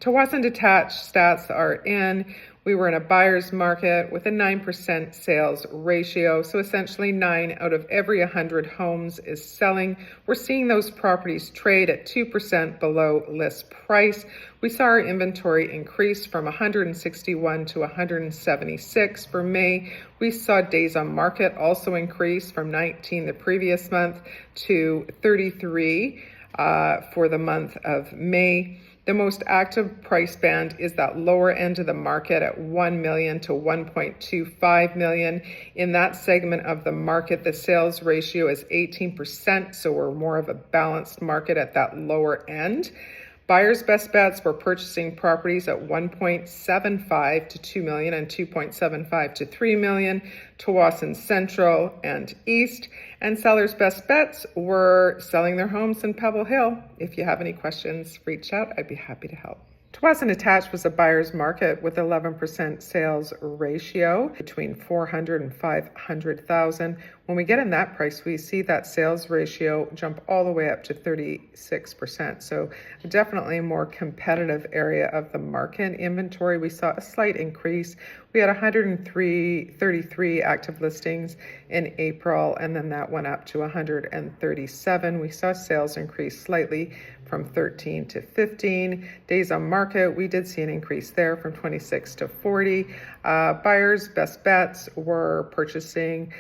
Tsawwassen Detached stats are in. We were in a buyer's market with a 9% sales ratio. So essentially 9 out of every 100 homes is selling. We're seeing those properties trade at 2% below list price. We saw our inventory increase from 161 to 176 for May. We saw days on market also increase from 19 the previous month to 33 for the month of May. The most active price band is that lower end of the market at 1 million to 1.25 million. In that segment of the market, the sales ratio is 18%, so we're more of a balanced market at that lower end. Buyers' best bets for purchasing properties at 1.75 to 2 million and 2.75 to 3 million, Tsawwassen Central and East. And sellers' best bets were selling their homes in Pebble Hill. If you have any questions, reach out. I'd be happy to help. Tsawwassen Detached was a buyer's market with 11% sales ratio between 400 and 500,000. When we get in that price, we see that sales ratio jump all the way up to 36%. So definitely a more competitive area of the market. Inventory, we saw a slight increase. We had 133 active listings in April, and then that went up to 137. We saw sales increase slightly from 13 to 15. Days on market, we did see an increase there from 26 to 40. Buyers' best bets were purchasing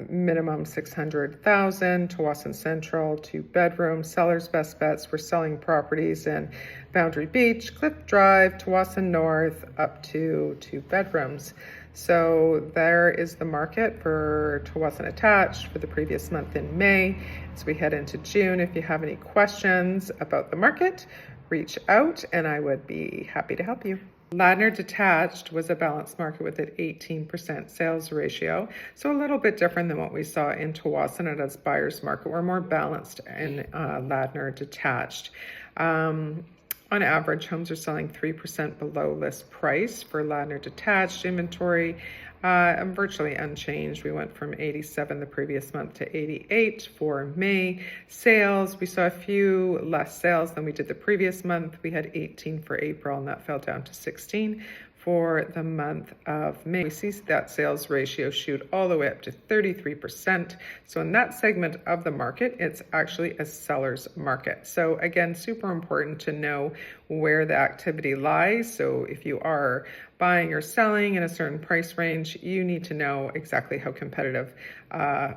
minimum 600,000, Tsawwassen Central, 2 bedrooms. Sellers' best bets were selling properties in Boundary Beach, Cliff Drive, Tsawwassen North, up to 2 bedrooms. So there is the market for Tsawwassen Detached for the previous month in May. As we head into June, if you have any questions about the market, reach out and I would be happy to help you. Ladner Detached was a balanced market with an 18% sales ratio. So a little bit different than what we saw in Tsawwassen and as buyer's market. We're more balanced in Ladner Detached. On average, homes are selling 3% below list price for Ladner Detached. Inventory virtually unchanged. We went from 87 the previous month to 88 for May. Sales, we saw a few less sales than we did the previous month. We had 18 for April and that fell down to 16 for the month of May. We see that sales ratio shoot all the way up to 33%. So in that segment of the market, it's actually a seller's market. So again, super important to know where the activity lies. So if you are buying or selling in a certain price range, you need to know exactly how competitive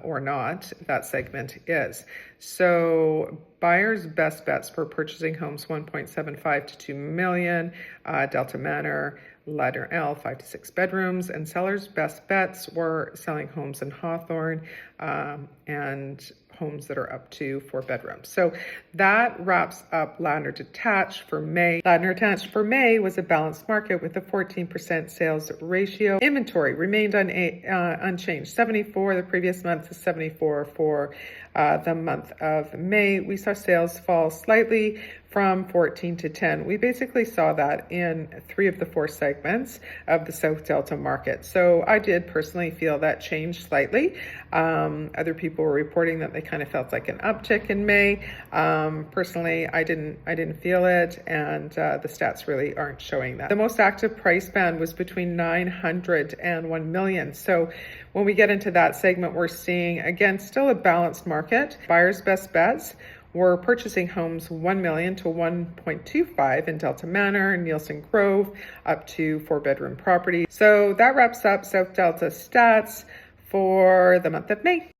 or not that segment is. So buyers' best bets for purchasing homes 1.75 to 2 million, Delta Manor, Ladner L, 5 to 6 bedrooms, and sellers' best bets were selling homes in Hawthorne and homes that are up to 4 bedrooms. So that wraps up Ladner Detached for May. Ladner Detached for May was a balanced market with a 14% sales ratio. Inventory remained unchanged, 74 the previous month to 74 for the month of May. We saw sales fall slightly from 14 to 10. We basically saw that in 3 of the 4 segments of the South Delta market. So I did personally feel that changed slightly. Other people were reporting that they kind of felt like an uptick in May. Personally, I didn't feel it, and the stats really aren't showing that. The most active price band was between 900 and 1 million. So when we get into that segment, we're seeing, again, still a balanced market. Buyers' best bets were purchasing homes 1 million to 1.25 in Delta Manor, Nielsen Grove, up to 4-bedroom properties. So that wraps up South Delta stats for the month of May.